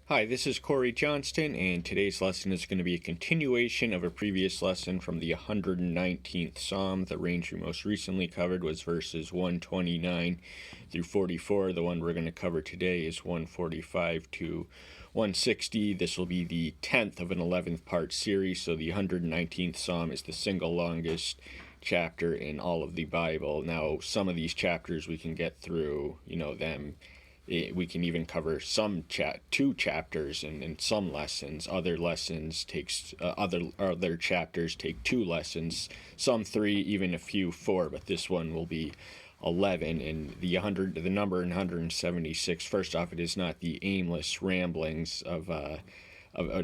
Hi, this is Corey Johnston, and today's lesson is going to be a continuation of a previous lesson from the 119th Psalm. The range we most recently covered was verses 129 through 44. The one we're going to cover today is 145 to 160. This will be the 10th of an 11th part series, so the 119th Psalm is the single longest chapter in all of the Bible. Now, some of these chapters we can get through, we can even cover two chapters in some lessons. Other lessons takes other chapters take 2 lessons, some 3, even a few 4. But this one will be 11. And the number 176. First off, it is not the aimless ramblings of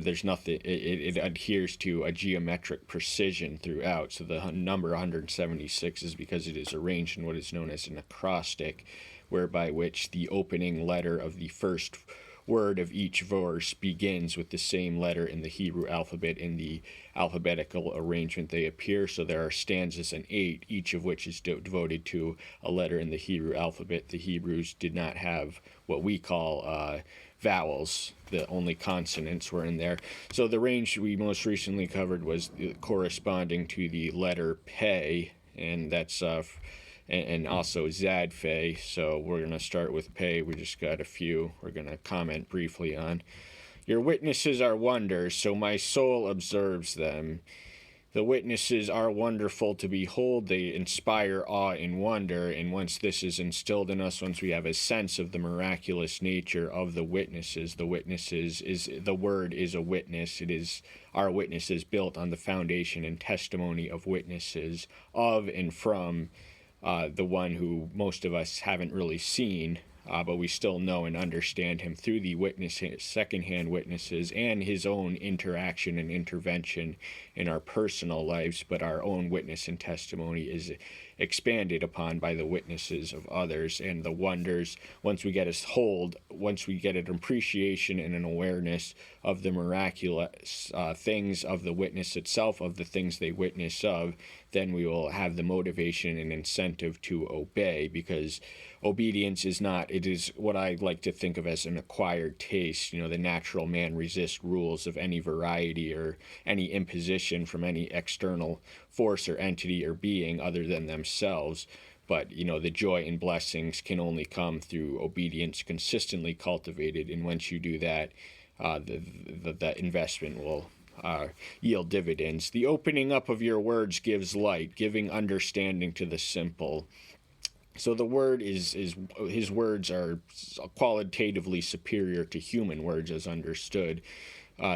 there's nothing. It adheres to a geometric precision throughout. So the number 176 is because it is arranged in what is known as an acrostic, whereby which the opening letter of the first word of each verse begins with the same letter in the Hebrew alphabet in the alphabetical arrangement they appear. So there are stanzas in 8, each of which is devoted to a letter in the Hebrew alphabet. The Hebrews did not have what we call vowels. The only consonants were in there. So the range we most recently covered was corresponding to the letter Pe, and that's and also Zadfe. So we're going to start with Pe. We just got a few we're going to comment briefly on. Your witnesses are wonders, so my soul observes them. The witnesses are wonderful to behold. They inspire awe and wonder. And once this is instilled in us, once we have a sense of the miraculous nature of the witnesses is the word is a witness. It is our witnesses built on the foundation and testimony of witnesses of and from the one who most of us haven't really seen, but we still know and understand him through the secondhand witnesses and his own interaction and intervention in our personal lives. But our own witness and testimony is expanded upon by the witnesses of others, and the wonders, once we get an appreciation and an awareness of the miraculous things of the witness itself, of the things they witness of, then we will have the motivation and incentive to obey, because obedience is what I like to think of as an acquired taste. The natural man resists rules of any variety or any imposition from any external force or entity or being other than themselves. But the joy and blessings can only come through obedience consistently cultivated, and once you do that, the investment will yield dividends. The opening up of your words gives light, giving understanding to the simple. So the word his words are qualitatively superior to human words as understood.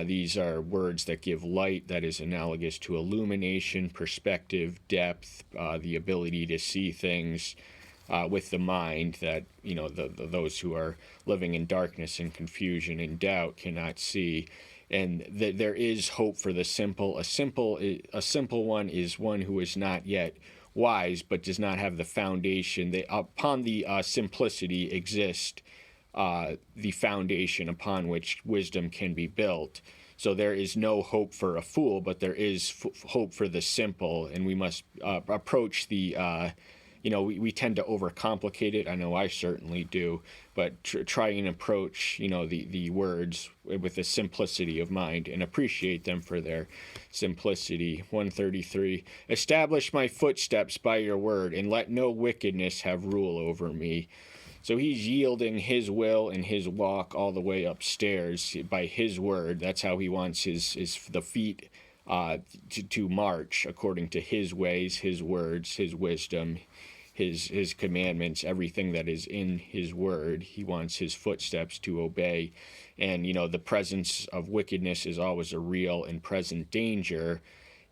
These are words that give light, that is analogous to illumination, perspective, depth, the ability to see things with the mind that those who are living in darkness and confusion and doubt cannot see. And there is hope for the simple. A simple one is one who is not yet wise, but does not have the foundation. Upon the simplicity exist the foundation upon which wisdom can be built. So there is no hope for a fool, but there is hope for the simple, and we must approach the we tend to overcomplicate it. I know I certainly do, but try and approach, the words with a simplicity of mind and appreciate them for their simplicity. 133, establish my footsteps by your word, and let no wickedness have rule over me. So he's yielding his will and his walk all the way upstairs by his word. That's how he wants the feet to march, according to his ways, his words, his wisdom, his commandments, everything that is in his word. He wants his footsteps to obey. And the presence of wickedness is always a real and present danger,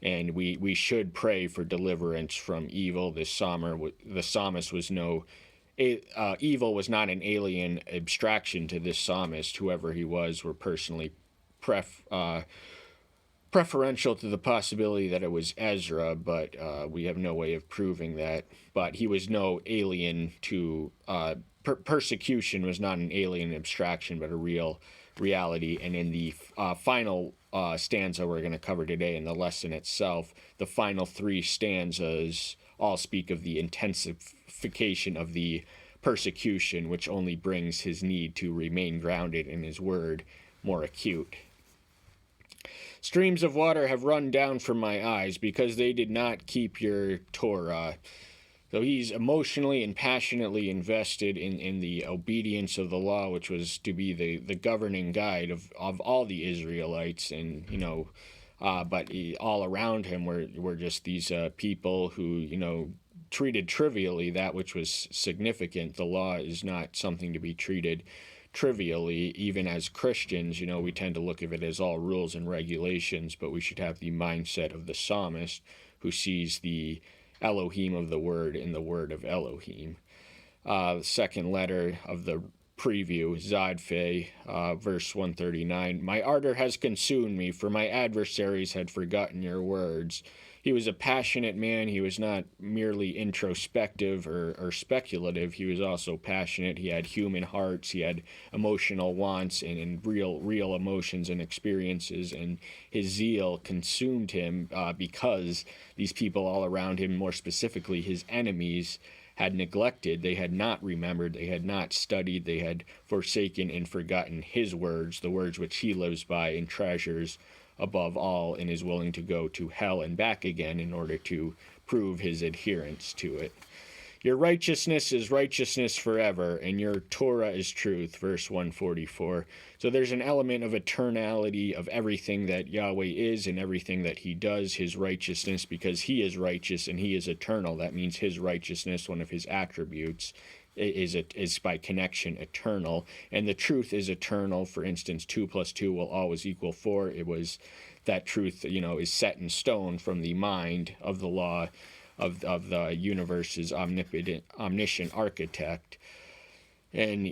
and we should pray for deliverance from evil. The psalmist was evil was not an alien abstraction to this psalmist. Whoever he was were personally preferential to the possibility that it was Ezra, but we have no way of proving that. But he was no alien to persecution. Was not an alien abstraction, but a real reality. And in the final stanza we're going to cover today in the lesson itself, the final 3 stanzas all speak of the intensification of the persecution, which only brings his need to remain grounded in his word more acute. Streams of water have run down from my eyes because they did not keep your Torah. So he's emotionally and passionately invested in the obedience of the law, which was to be the governing guide of all the Israelites. And, but all around him were just these people who, treated trivially that which was significant. The law is not something to be treated trivially. Even as Christians, we tend to look at it as all rules and regulations, but we should have the mindset of the psalmist who sees the Elohim of the word in the word of Elohim. The second letter of the preview, Zodphe, verse 139. My ardor has consumed me, for my adversaries had forgotten your words. He was a passionate man. He was not merely introspective or speculative. He was also passionate. He had human hearts. He had emotional wants and real emotions and experiences. And his zeal consumed him because these people all around him, more specifically his enemies, had neglected, they had not remembered, they had not studied, they had forsaken and forgotten his words, the words which he lives by and treasures above all, and is willing to go to hell and back again in order to prove his adherence to it. Your righteousness is righteousness forever, and your Torah is truth, verse 144. So there's an element of eternality of everything that Yahweh is and everything that he does, his righteousness, because he is righteous and he is eternal. That means his righteousness, one of his attributes, is by connection eternal. And the truth is eternal. For instance, 2 + 2 will always equal 4. It was that truth, is set in stone from the mind of the law of the universe's omniscient architect. And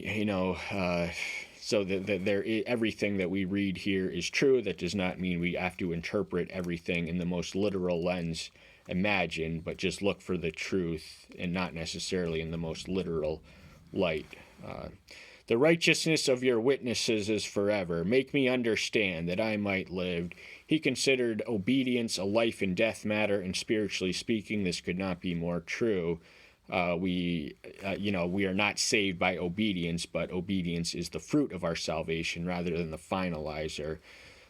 so that everything that we read here is true. That does not mean we have to interpret everything in the most literal lens imagined, but just look for the truth and not necessarily in the most literal light. The righteousness of your witnesses is forever. Make me understand that I might live. He considered obedience a life and death matter, and spiritually speaking, this could not be more true. We are not saved by obedience, but obedience is the fruit of our salvation rather than the finalizer.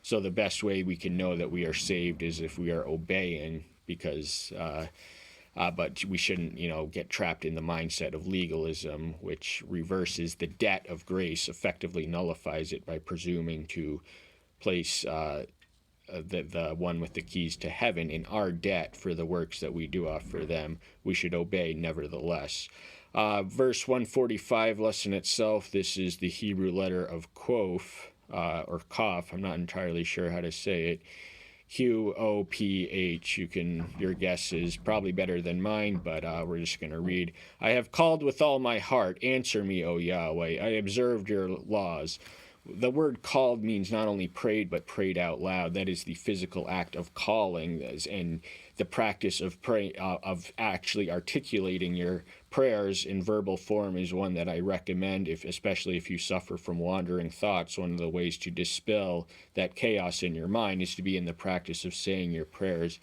So the best way we can know that we are saved is if we are obeying, because but we shouldn't, get trapped in the mindset of legalism, which reverses the debt of grace, effectively nullifies it by presuming to place the one with the keys to heaven in our debt for the works that we do offer them. We should obey nevertheless. Verse 145, lesson itself, this is the Hebrew letter of Qoph, or Qoph, I'm not entirely sure how to say it. Qoph. Your guess is probably better than mine, but we're just going to read. I have called with all my heart. Answer me, O Yahweh. I observed your laws. The word called means not only prayed, but prayed out loud. That is the physical act of calling, and the practice of of actually articulating your prayers in verbal form is one that I recommend, especially if you suffer from wandering thoughts. One of the ways to dispel that chaos in your mind is to be in the practice of saying your prayers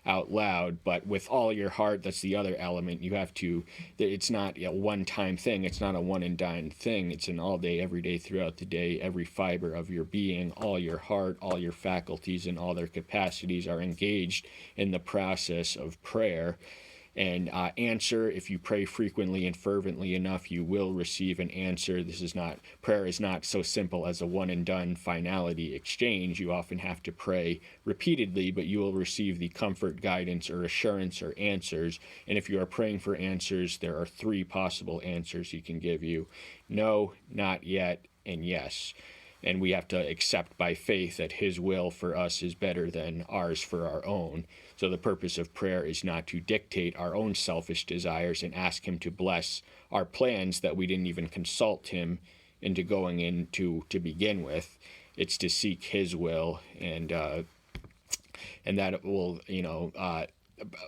out loud, but with all your heart. That's the other element. You have to, it's not a one-time thing. It's not a one and done thing. It's an all day, every day, throughout the day. Every fiber of your being, all your heart, all your faculties, and all their capacities are engaged in the process of prayer. And answer, if you pray frequently and fervently enough, you will receive an answer. Prayer is not so simple as a one and done finality exchange. You often have to pray repeatedly, but you will receive the comfort, guidance, or assurance or answers. And if you are praying for answers, there are 3 possible answers he can give you: no, not yet, and yes. And we have to accept by faith that his will for us is better than ours for our own. So the purpose of prayer is not to dictate our own selfish desires and ask him to bless our plans that we didn't even consult him into going into to begin with. It's to seek his will, and that will,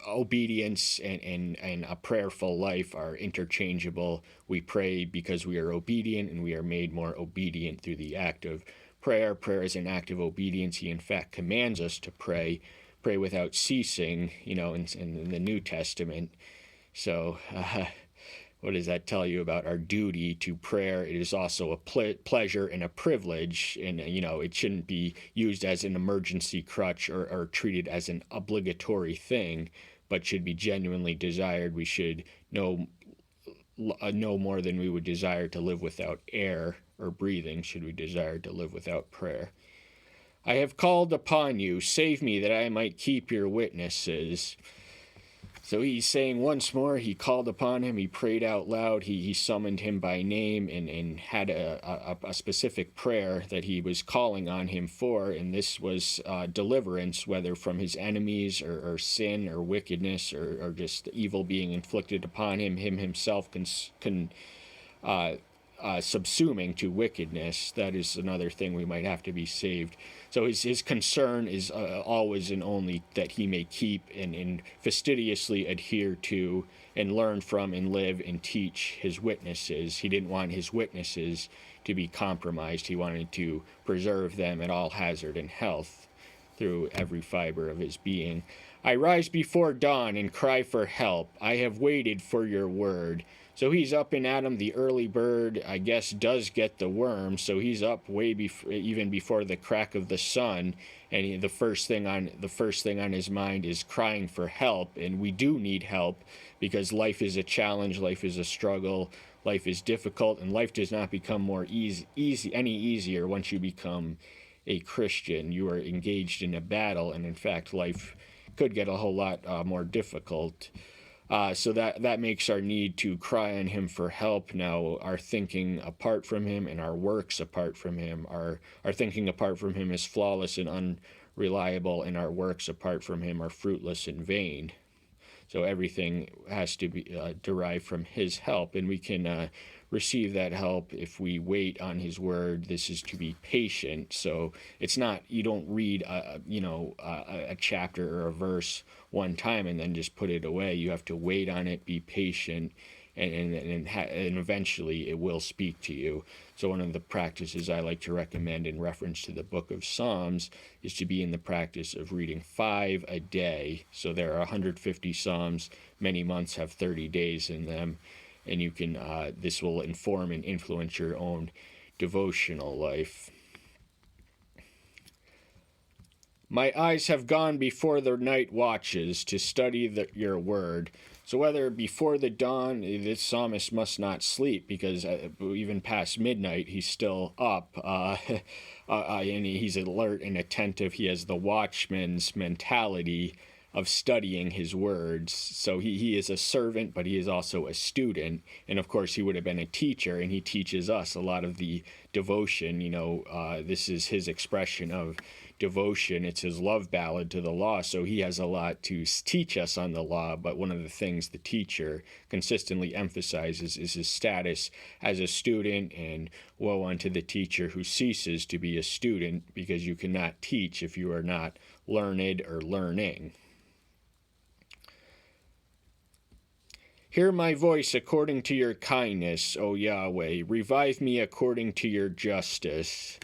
obedience and a prayerful life are interchangeable. We pray because we are obedient, and we are made more obedient through the act of prayer. Prayer is an act of obedience. He, in fact, commands us to pray without ceasing, in the New Testament. So what does that tell you about our duty to prayer? It is also a pleasure and a privilege, and it shouldn't be used as an emergency crutch or treated as an obligatory thing, but should be genuinely desired. We should know no more than we would desire to live without air or breathing, should we desire to live without prayer. I have called upon you, save me that I might keep your witnesses. So he's saying once more, he called upon him, he prayed out loud, he summoned him by name and had a specific prayer that he was calling on him for, and this was deliverance, whether from his enemies or sin or wickedness or just evil being inflicted upon him himself subsuming to wickedness. That is another thing, we might have to be saved. So his concern is always and only that he may keep and fastidiously adhere to and learn from and live and teach his witnesses. He didn't want his witnesses to be compromised. He wanted to preserve them at all hazard and health through every fiber of his being. I rise before dawn and cry for help. I have waited for your word. So he's up in Adam, the early bird, I guess, does get the worm. So he's up even before the crack of the sun, and the first thing on his mind is crying for help. And we do need help because life is a challenge, life is a struggle, life is difficult, and life does not become more any easier once you become a Christian. You are engaged in a battle, and in fact, life could get a whole lot more difficult. So that makes our need to cry on him for help now our thinking apart from him and our works apart from him. Our thinking apart from him is flawless and unreliable, and our works apart from him are fruitless and vain. So everything has to be derived from his help, and we can receive that help if we wait on his word. This is to be patient. So it's not, you don't read a chapter or a verse one time and then just put it away. You have to wait on it, be patient, and eventually it will speak to you. So one of the practices I like to recommend in reference to the book of Psalms is to be in the practice of reading 5 a day. So there are 150 Psalms. Many months have 30 days in them, and you can this will inform and influence your own devotional life. My eyes have gone before the night watches to study your word. So whether before the dawn, this psalmist must not sleep, because even past midnight he's still up, and he's alert and attentive. He has the watchman's mentality of studying his words. So he is a servant, but he is also a student. And of course, he would have been a teacher, and he teaches us a lot of the devotion. This is his expression of devotion. It's his love ballad to the law. So he has a lot to teach us on the law. But one of the things the teacher consistently emphasizes is his status as a student, and woe unto the teacher who ceases to be a student, because you cannot teach if you are not learned or learning. Hear my voice according to your kindness, O Yahweh. Revive me according to your justice.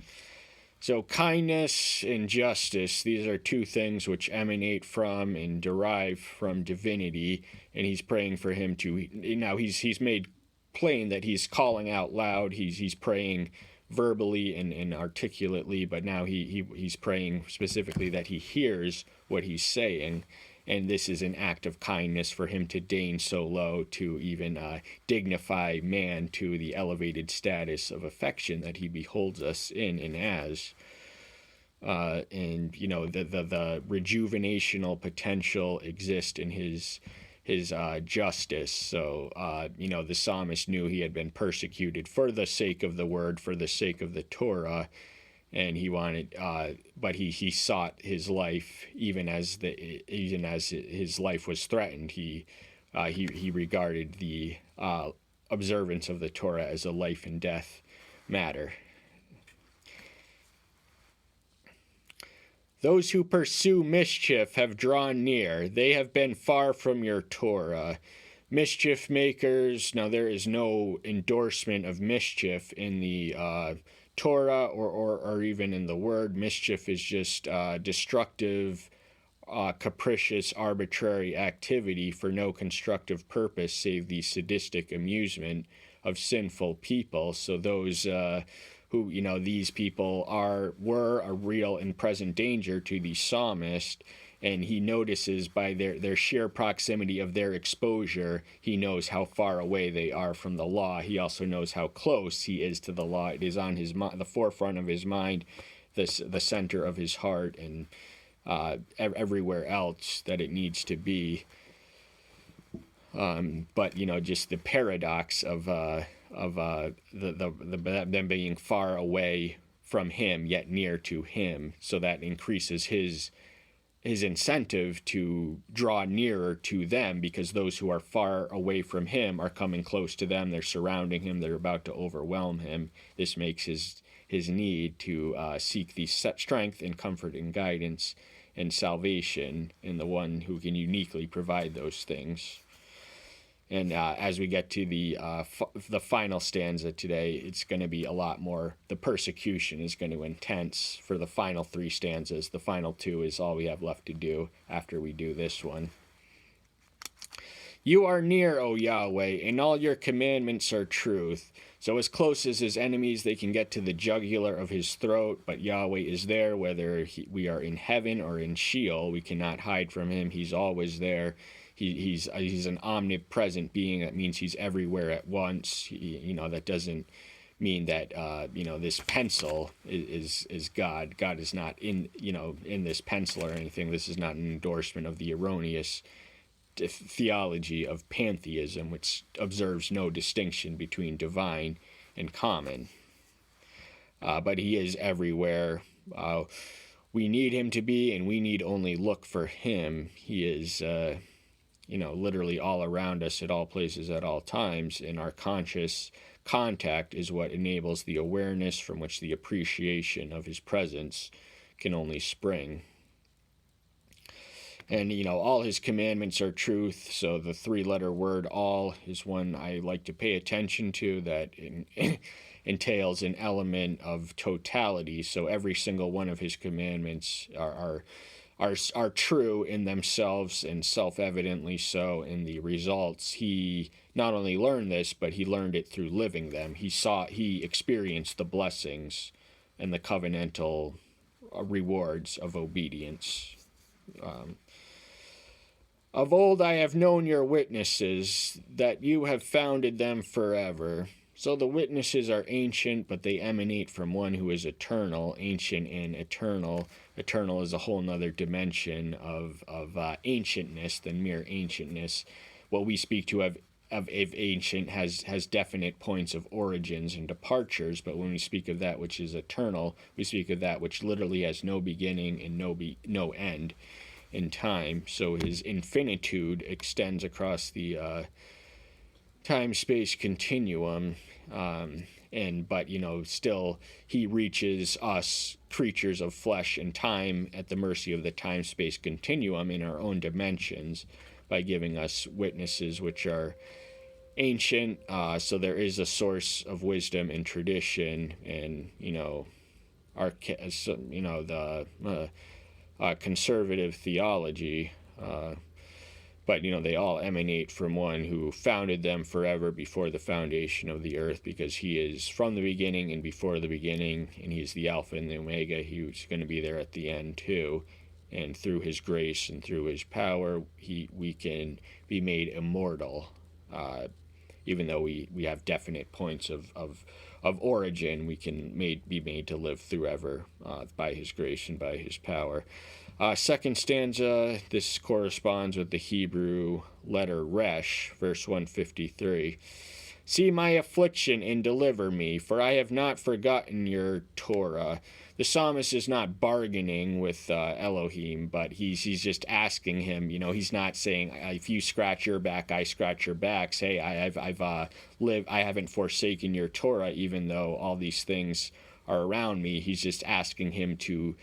So kindness and justice, these are two things which emanate from and derive from divinity. And he's praying for him to, now he's made plain that he's calling out loud. He's praying verbally and articulately, but now he's praying specifically that he hears what he's saying. And this is an act of kindness for him to deign so low to even dignify man to the elevated status of affection that he beholds us in and as. And the rejuvenational potential exists in his justice. So the psalmist knew he had been persecuted for the sake of the word, for the sake of the Torah. And he wanted, but he sought his life even as his life was threatened. He regarded the observance of the Torah as a life and death matter. Those who pursue mischief have drawn near; they have been far from your Torah. Mischief makers. Now there is no endorsement of mischief in the Torah or even in the word. Mischief is just destructive, capricious, arbitrary activity for no constructive purpose save the sadistic amusement of sinful people. So those who, these people were a real and present danger to the psalmist, and he notices by their sheer proximity of their exposure, he knows how far away they are from the law. He also knows how close he is to the law. It is on the forefront of his mind, the center of his heart, and everywhere else that it needs to be. But just the paradox of them being far away from him yet near to him, so that increases his incentive to draw nearer to them, because those who are far away from him are coming close to them. They're surrounding him. They're about to overwhelm him. This makes his need to seek the strength and comfort and guidance and salvation in the one who can uniquely provide those things. And as we get to the final stanza today, it's going to be a lot more. The persecution is going to intense for the final 3 stanzas. The final 2 is all we have left to do after we do this one. You are near, O Yahweh, and all your commandments are truth. So as close as his enemies, they can get to the jugular of his throat, but Yahweh is there, whether we are in heaven or in Sheol. We cannot hide from him. He's always there. He's an omnipresent being. That means he's everywhere at once. That doesn't mean that this pencil is God. God is not in this pencil or anything. This is not an endorsement of the erroneous theology of pantheism, which observes no distinction between divine and common. But he is everywhere. We need him to be, and we need only look for him. He is literally all around us at all places at all times, and our conscious contact is what enables the awareness from which the appreciation of his presence can only spring. And, all his commandments are truth, so the 3-letter word all is one I like to pay attention to, that entails an element of totality. So every single one of his commandments are true in themselves, and self-evidently so in the results. He not only learned this, but he learned it through living them. He experienced the blessings and the covenantal rewards of obedience. Of old I have known your witnesses, that you have founded them forever. So the witnesses are ancient, but they emanate from one who is eternal, ancient and eternal. Eternal is a whole nother dimension of ancientness than mere ancientness. What we speak to of ancient has definite points of origins and departures, but when we speak of that which is eternal, we speak of that which literally has no beginning and no end in time. So his infinitude extends across the time-space continuum, but still he reaches us, creatures of flesh and time, at the mercy of the time-space continuum in our own dimensions, by giving us witnesses which are ancient. So there is a source of wisdom and tradition, and the conservative theology, but they all emanate from one who founded them forever before the foundation of the earth, because he is from the beginning and before the beginning, and he's the Alpha and the Omega. He's going to be there at the end too, and through his grace and through his power, we can be made immortal, even though we have definite points of origin. We can be made to live forever by his grace and by his power. Second stanza, this corresponds with the Hebrew letter Resh, verse 153. See my affliction and deliver me, for I have not forgotten your Torah. The psalmist is not bargaining with Elohim, but he's just asking him. He's not saying, if you scratch your back, I scratch your back. Say, I haven't forsaken your Torah, even though all these things are around me. He's just asking him to,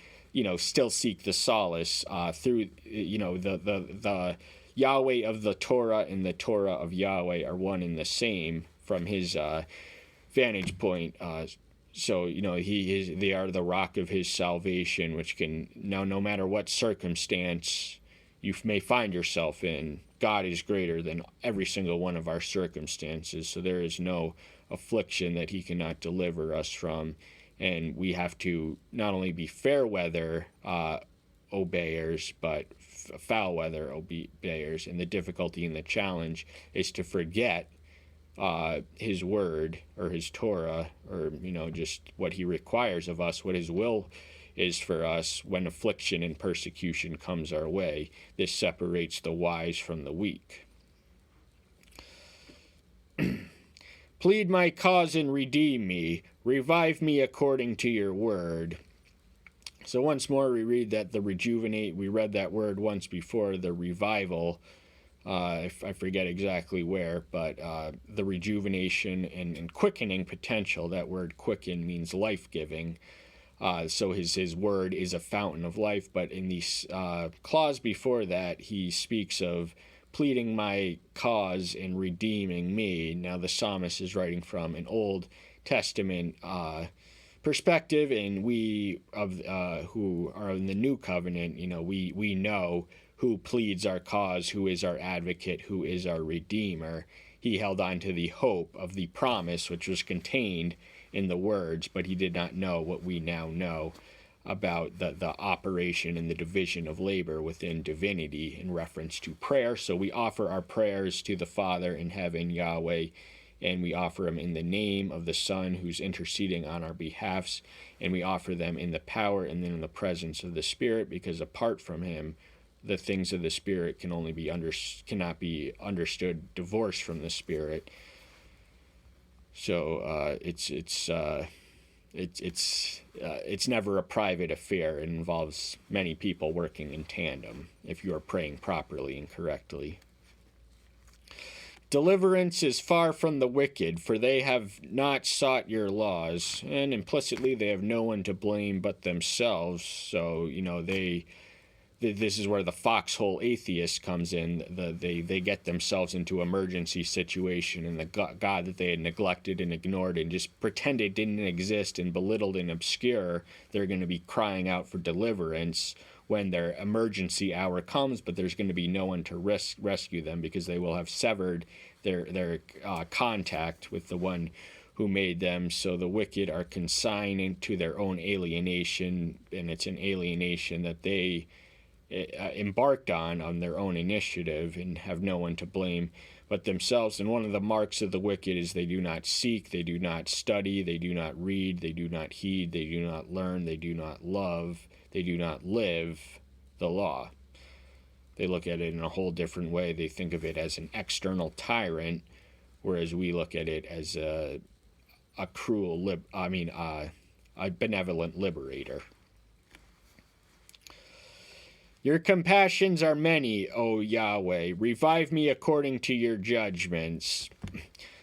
still seek the solace through, the Yahweh of the Torah and the Torah of Yahweh are one and the same from his vantage point. So, they are the rock of his salvation, which can, now, no matter what circumstance you may find yourself in, God is greater than every single one of our circumstances. So there is no affliction that he cannot deliver us from. And we have to not only be fair weather obeyers, but foul weather obeyers. And the difficulty and the challenge is to forget his word or his Torah, or just what he requires of us, what his will is for us when affliction and persecution comes our way. This separates the wise from the weak. Plead my cause and redeem me. Revive me according to your word. So once more we read that the rejuvenate, we read that word once before, the revival. I forget exactly where, but the rejuvenation and quickening potential. That word quicken means life-giving. So his word is a fountain of life. But in the clause before that, he speaks of pleading my cause and redeeming me. Now the psalmist is writing from an Old Testament perspective, and we who are in the New Covenant, we know who pleads our cause, who is our advocate, who is our redeemer. He held on to the hope of the promise which was contained in the words, but he did not know what we now know about the operation and the division of labor within divinity in reference to prayer. So we offer our prayers to the Father in heaven, Yahweh, and we offer them in the name of the Son who's interceding on our behalfs, and we offer them in the power and then in the presence of the Spirit, because apart from him, the things of the Spirit cannot be understood divorced from the Spirit. So it's never a private affair. It involves many people working in tandem if you are praying properly and correctly. Deliverance is far from the wicked, for they have not sought your laws, and implicitly they have no one to blame but themselves. So this is where the foxhole atheist comes in. They get themselves into emergency situation, and the God that they had neglected and ignored and just pretended didn't exist and belittled and obscure, they're going to be crying out for deliverance when their emergency hour comes, but there's going to be no one to rescue them, because they will have severed their contact with the one who made them. So the wicked are consigned into their own alienation, and it's an alienation that they embarked on their own initiative, and have no one to blame but themselves. And one of the marks of the wicked is they do not seek, they do not study, they do not read, they do not heed, they do not learn, they do not love, they do not live the law. They look at it in a whole different way. They think of it as an external tyrant, whereas we look at it as a benevolent liberator. Your compassions are many, O Yahweh. Revive me according to your judgments.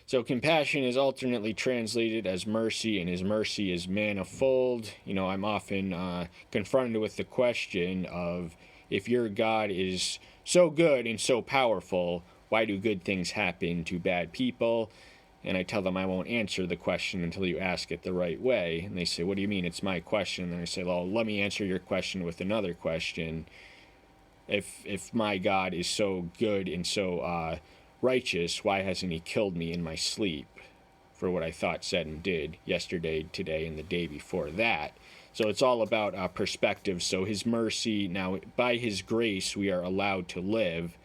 So compassion is alternately translated as mercy, and his mercy is manifold. I'm often confronted with the question of, if your God is so good and so powerful, why do good things happen to bad people? And I tell them I won't answer the question until you ask it the right way. And they say, what do you mean? It's my question. And I say, well, let me answer your question with another question. If my God is so good and so righteous, why hasn't he killed me in my sleep for what I thought, said, and did yesterday, today, and the day before that? So it's all about perspective. So his mercy, now by his grace we are allowed to live.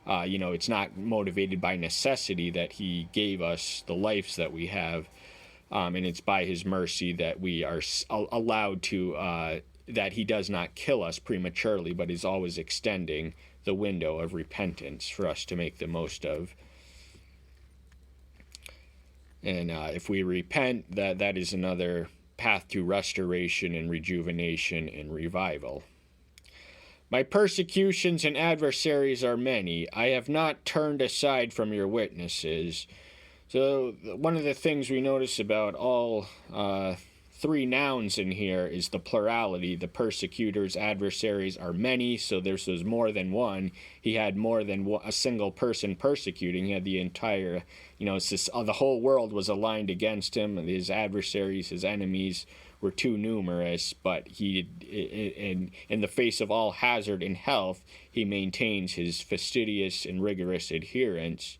It's not motivated by necessity that he gave us the lives that we have, and it's by his mercy that we are allowed to, that he does not kill us prematurely, but is always extending the window of repentance for us to make the most of. And if we repent, that is another path to restoration and rejuvenation and revival. My persecutions and adversaries are many. I have not turned aside from your witnesses. So one of the things we notice about all three nouns in here is the plurality. The persecutors, adversaries are many, so there's more than one. He had more than a single person persecuting. He had the entire, it's just, the whole world was aligned against him. His adversaries, his enemies were too numerous, but he, in the face of all hazard and health, he maintains his fastidious and rigorous adherence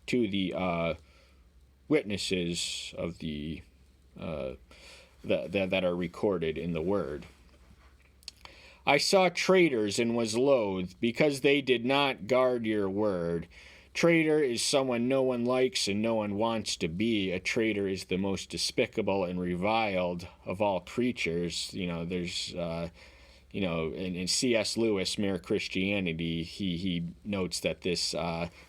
to the witnesses of the that are recorded in the Word. I saw traitors and was loath, because they did not guard your word. Traitor is someone no one likes and no one wants to be. A traitor is the most despicable and reviled of all creatures. There's in C.S. Lewis, Mere Christianity, he notes that this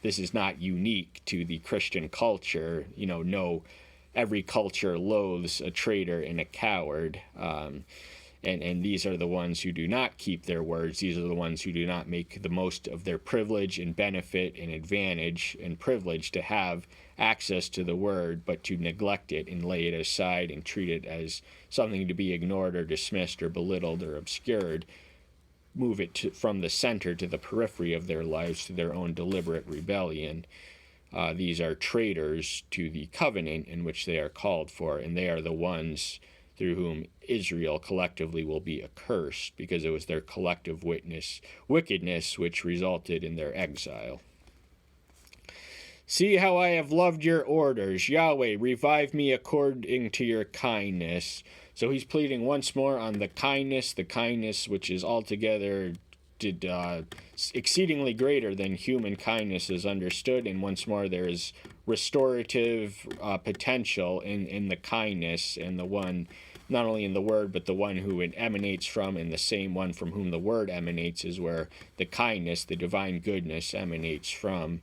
is not unique to the Christian culture. Every culture loathes a traitor and a coward. And these are the ones who do not keep their words. These are the ones who do not make the most of their privilege and benefit and advantage and privilege to have access to the word, but to neglect it and lay it aside and treat it as something to be ignored or dismissed or belittled or obscured. Move it from the center to the periphery of their lives to their own deliberate rebellion. These are traitors to the covenant in which they are called for, and they are the ones through whom Israel collectively will be accursed, because it was their collective wickedness which resulted in their exile. See how I have loved your orders. Yahweh, revive me according to your kindness. So he's pleading once more on the kindness which is altogether exceedingly greater than human kindness is understood, and once more there is restorative potential in the kindness, and the one not only in the word but the one who it emanates from, and the same one from whom the word emanates is where the kindness, the divine goodness, emanates from.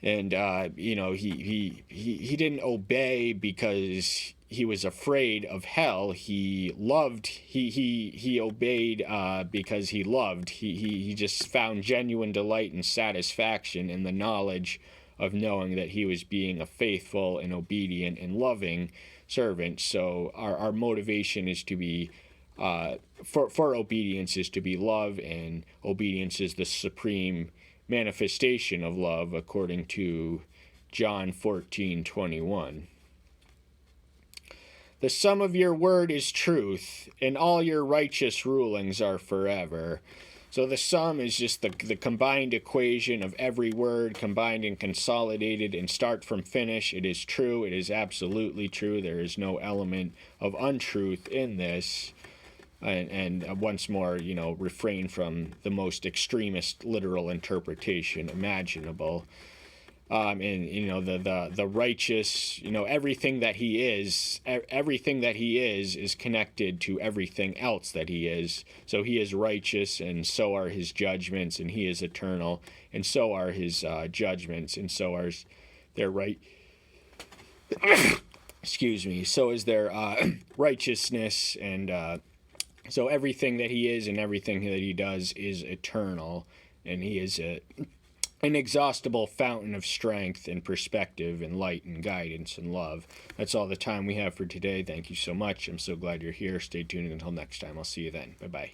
And he didn't obey because he was afraid of hell. He loved. He obeyed because he loved. He just found genuine delight and satisfaction in the knowledge of knowing that he was being a faithful and obedient and loving servant. So our motivation is to be for obedience is to be love, and obedience is the supreme manifestation of love, according to John 14:21. The sum of your word is truth, and all your righteous rulings are forever. So the sum is just the combined equation of every word combined and consolidated and start from finish. It is true. It is absolutely true. There is no element of untruth in this. And once more, refrain from the most extremist literal interpretation imaginable. The righteous, everything that he is connected to everything else that he is. So he is righteous, and so are his judgments, and he is eternal, and so are his judgments, and so are their right. Excuse me. So is their righteousness, and so everything that he is and everything that he does is eternal, and he is an inexhaustible fountain of strength and perspective and light and guidance and love. That's all the time we have for today. Thank you so much. I'm so glad you're here. Stay tuned until next time. I'll see you then. Bye-bye.